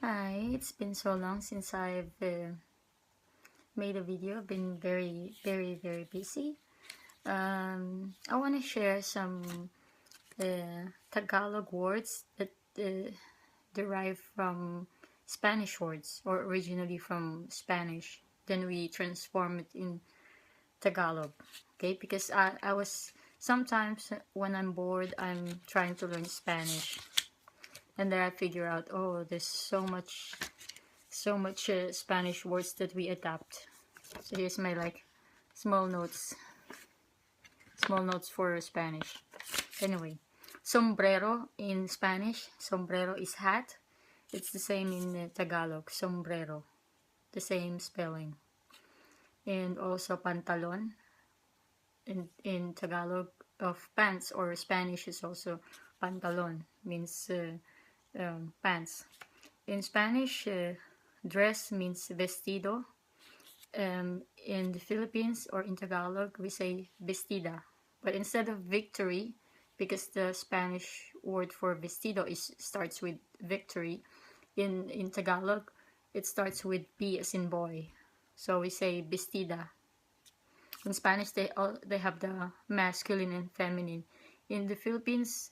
Hi, it's been so long since I've made a video. I've been very busy. I want to share some Tagalog words that derive from Spanish words or originally from Spanish. Then we transform it in Tagalog. Okay, because I was sometimes when I'm bored, I'm trying to learn Spanish, and then I figure out, oh, there's so much Spanish words that we adapt. So here's my small notes, small notes for Spanish. Anyway, sombrero in Spanish, sombrero is hat. It's the same in Tagalog, sombrero, the same spelling. And also pantalon in Tagalog of pants, or Spanish is also pantalon, means pants. In Spanish, dress means vestido. In the Philippines or in Tagalog, we say vestida. But instead of victory, because the Spanish word for vestido starts with victory, in Tagalog, it starts with B as in boy. So we say vestida. In Spanish, they have the masculine and feminine. In the Philippines,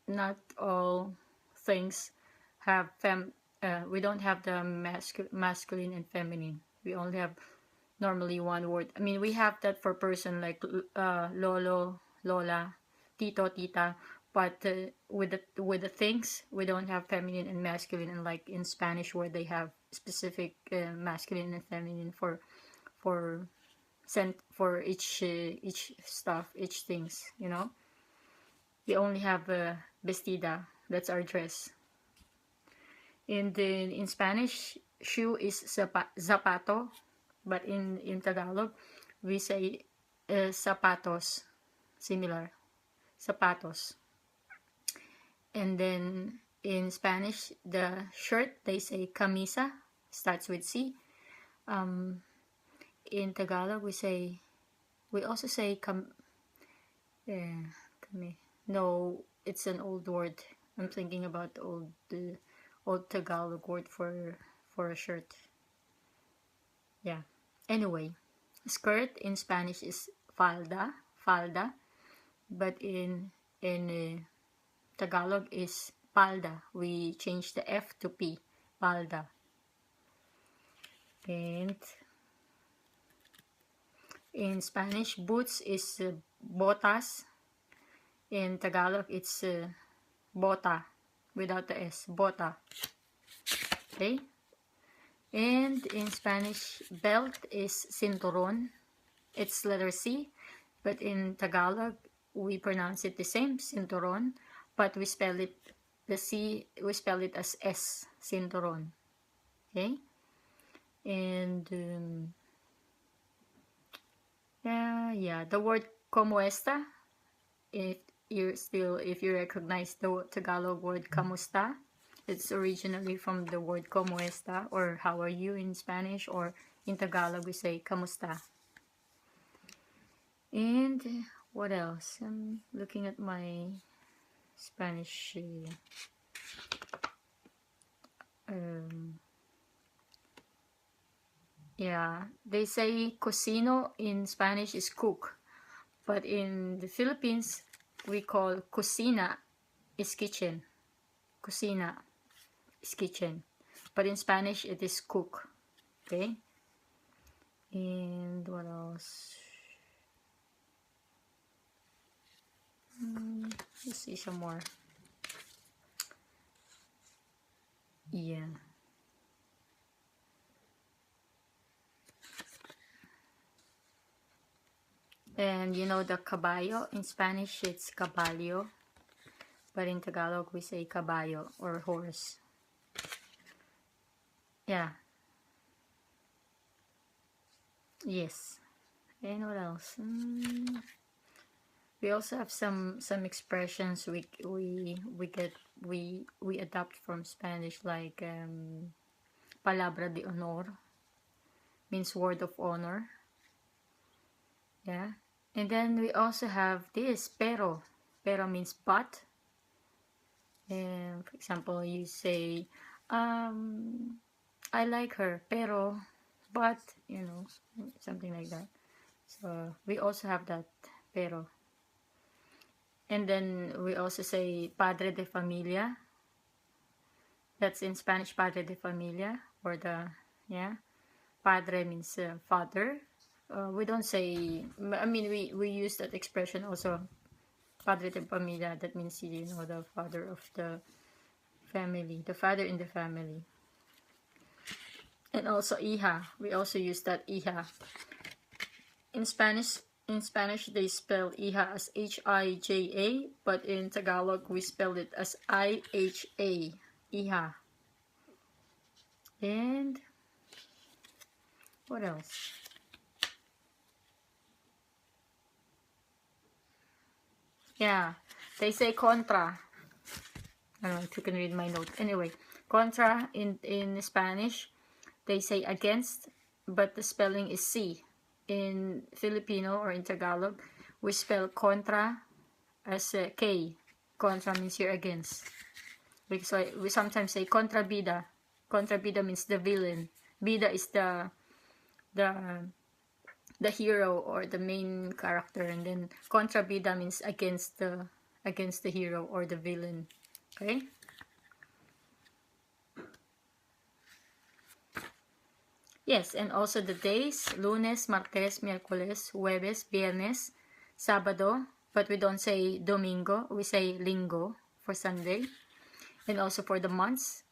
not all things have we don't have the masculine and feminine. We only have normally one word. I mean, we have that for person like lolo, lola, tito, tita, but with the things, we don't have feminine and masculine. And like in Spanish, where they have specific masculine and feminine for for each stuff, each things. We only have vestida. That's our dress. In Spanish, shoe is zapato, but in Tagalog, we say zapatos, similar, zapatos. And then in Spanish, the shirt, they say camisa, starts with C. In Tagalog, we also say no, it's an old word. I'm thinking about the old Tagalog word for a shirt. Yeah. Anyway, skirt in Spanish is falda, but in Tagalog is palda. We change the F to P, palda. And in Spanish, boots is botas. In Tagalog, it's bota, without the S, bota. Okay? And in Spanish, belt is cinturon. It's letter C, but in Tagalog, we pronounce it the same, cinturon, but we spell it, we spell it as S, cinturon. Okay? And yeah, the word como esta, if you recognize the Tagalog word kamusta, it's originally from the word como esta, or how are you in Spanish, or in Tagalog we say kamusta. And what else? I'm looking at my Spanish yeah, they say cocino in Spanish is cook, but in the Philippines we call cocina is kitchen. Cocina is kitchen, but in Spanish it is cook. Okay. And what else? Let's see some more. Yeah. And the caballo, in Spanish it's caballo, but in Tagalog we say caballo, or horse. Yeah. Yes. And what else? We also have some expressions we adopt from Spanish, like palabra de honor, means word of honor. Yeah. And then we also have this pero. Pero means but. And for example, you say I like her, pero, but, you know, something like that. So we also have that, pero. And then we also say padre de familia. That's in Spanish, padre de familia, or the, yeah. Padre means father. We don't say, I mean, we use that expression also, padre de familia. That means, you know, the father of the family, the father in the family. And also hija, we also use that hija. In Spanish they spell hija as H-I-J-A, but in Tagalog we spell it as I-H-A, hija. And what else? Yeah, they say contra. I don't know if you can read my note. Anyway, contra in Spanish, they say against, but the spelling is C. In Filipino or in Tagalog, we spell contra as K. Contra means you're against. So we sometimes say contra bida. Contra bida means the villain. Bida is the hero or the main character, and then contra bida means against the hero or the villain. Okay. Yes, and also the days, lunes, martes, miércoles, jueves, viernes, sábado, but we don't say domingo, we say lingo for Sunday. And also for the months,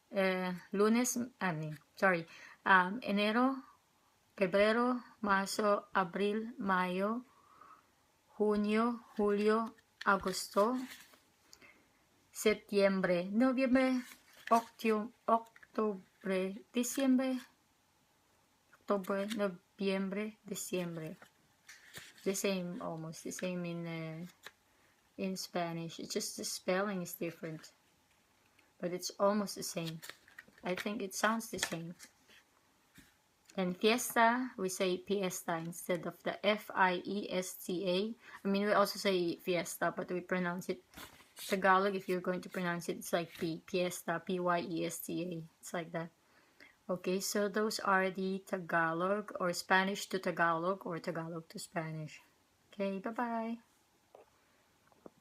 lunes, enero, febrero, marzo, abril, mayo, junio, julio, agosto, septiembre, noviembre, octubre, diciembre, October, November, December. The same, almost the same in Spanish. It's just the spelling is different, but it's almost the same. I think it sounds the same. And fiesta, we say fiesta instead of the F-I-E-S-T-A. I mean, we also say fiesta, but we pronounce it Tagalog. If you're going to pronounce it, it's like fiesta, P-Y-E-S-T-A. It's like that. Okay, so those are the Tagalog or Spanish to Tagalog or Tagalog to Spanish. Okay, bye-bye.